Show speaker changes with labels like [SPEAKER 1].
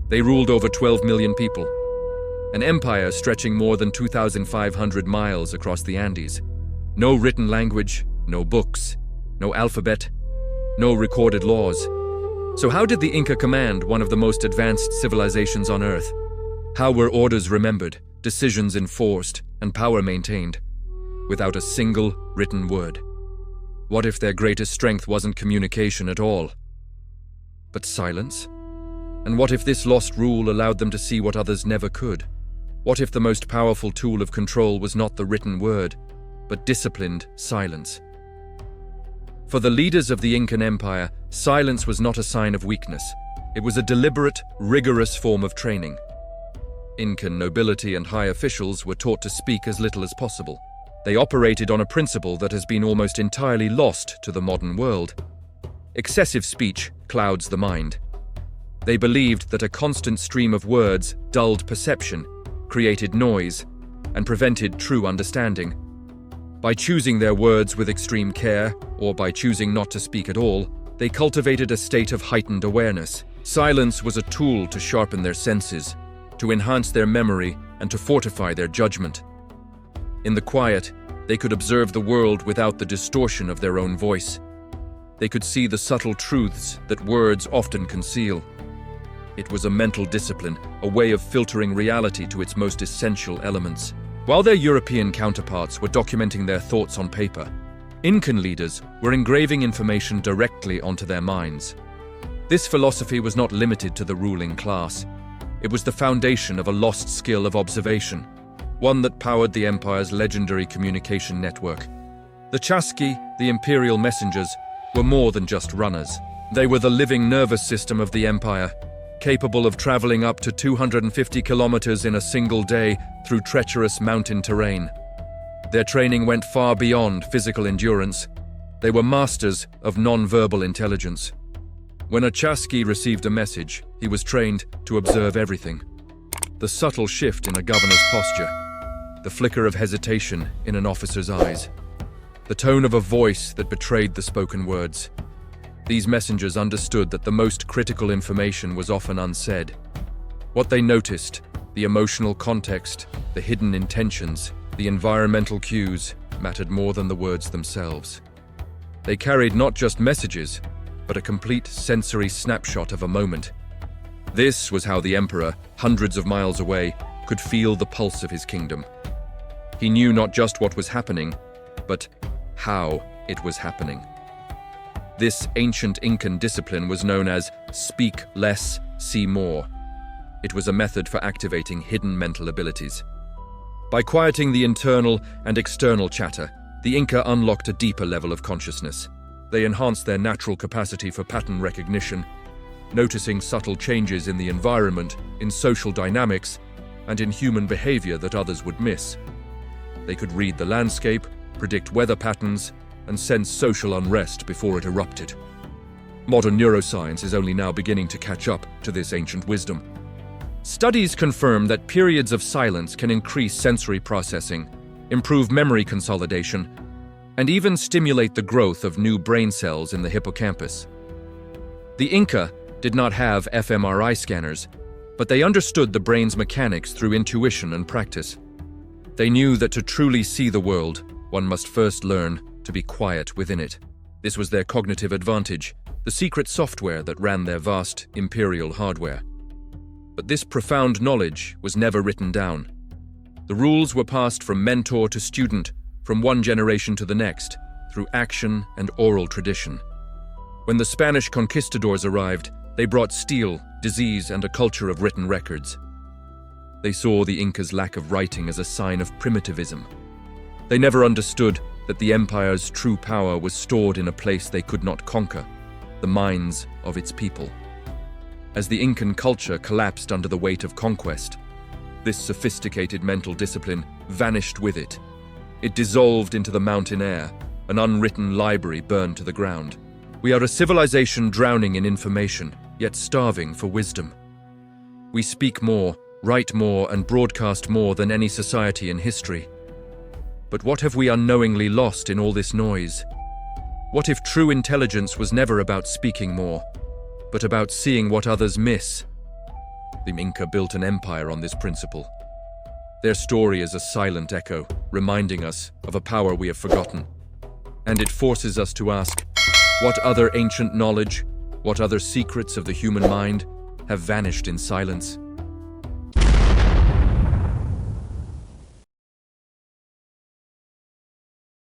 [SPEAKER 1] They ruled over 12 million people. An empire stretching more than 2,500 miles across the Andes. No written language, no books, no alphabet, no recorded laws. So how did the Inca command one of the most advanced civilizations on Earth? How were orders remembered, decisions enforced, and power maintained, without a single written word? What if their greatest strength wasn't communication at all, but silence? And what if this lost rule allowed them to see what others never could? What if the most powerful tool of control was not the written word, but disciplined silence? For the leaders of the Incan Empire, silence was not a sign of weakness. It was a deliberate, rigorous form of training. Incan nobility and high officials were taught to speak as little as possible. They operated on a principle that has been almost entirely lost to the modern world. Excessive speech clouds the mind. They believed that a constant stream of words dulled perception, created noise, and prevented true understanding. By choosing their words with extreme care, or by choosing not to speak at all, they cultivated a state of heightened awareness. Silence was a tool to sharpen their senses, to enhance their memory, and to fortify their judgment. In the quiet, they could observe the world without the distortion of their own voice. They could see the subtle truths that words often conceal. It was a mental discipline, a way of filtering reality to its most essential elements. While their European counterparts were documenting their thoughts on paper, Incan leaders were engraving information directly onto their minds. This philosophy was not limited to the ruling class. It was the foundation of a lost skill of observation, one that powered the empire's legendary communication network. The chasqui, the imperial messengers, were more than just runners. They were the living nervous system of the empire, capable of traveling up to 250 kilometers in a single day through treacherous mountain terrain. Their training went far beyond physical endurance. They were masters of non-verbal intelligence. When a chasqui received a message, he was trained to observe everything. The subtle shift in a governor's posture, the flicker of hesitation in an officer's eyes, the tone of a voice that betrayed the spoken words. These messengers understood that the most critical information was often unsaid. What they noticed, the emotional context, the hidden intentions, the environmental cues, mattered more than the words themselves. They carried not just messages, but a complete sensory snapshot of a moment. This was how the emperor, hundreds of miles away, could feel the pulse of his kingdom. He knew not just what was happening, but how it was happening. This ancient Incan discipline was known as speak less, see more. It was a method for activating hidden mental abilities. By quieting the internal and external chatter, the Inca unlocked a deeper level of consciousness. They enhanced their natural capacity for pattern recognition, noticing subtle changes in the environment, in social dynamics, and in human behavior that others would miss. They could read the landscape, predict weather patterns, and sense social unrest before it erupted. Modern neuroscience is only now beginning to catch up to this ancient wisdom. Studies confirm that periods of silence can increase sensory processing, improve memory consolidation, and even stimulate the growth of new brain cells in the hippocampus. The Inca did not have fMRI scanners, but they understood the brain's mechanics through intuition and practice. They knew that to truly see the world, one must first learn to be quiet within it. This was their cognitive advantage, the secret software that ran their vast imperial hardware. But this profound knowledge was never written down. The rules were passed from mentor to student, from one generation to the next, through action and oral tradition. When the Spanish conquistadors arrived, they brought steel, disease, and a culture of written records. They saw the Incas' lack of writing as a sign of primitivism. They never understood that the empire's true power was stored in a place they could not conquer, the minds of its people. As the Incan culture collapsed under the weight of conquest, this sophisticated mental discipline vanished with it. It dissolved into the mountain air, an unwritten library burned to the ground. We are a civilization drowning in information, yet starving for wisdom. We speak more, write more, and broadcast more than any society in history. But what have we unknowingly lost in all this noise? What if true intelligence was never about speaking more, but about seeing what others miss? The Inca built an empire on this principle. Their story is a silent echo, reminding us of a power we have forgotten. And it forces us to ask, what other ancient knowledge, what other secrets of the human mind have vanished in silence?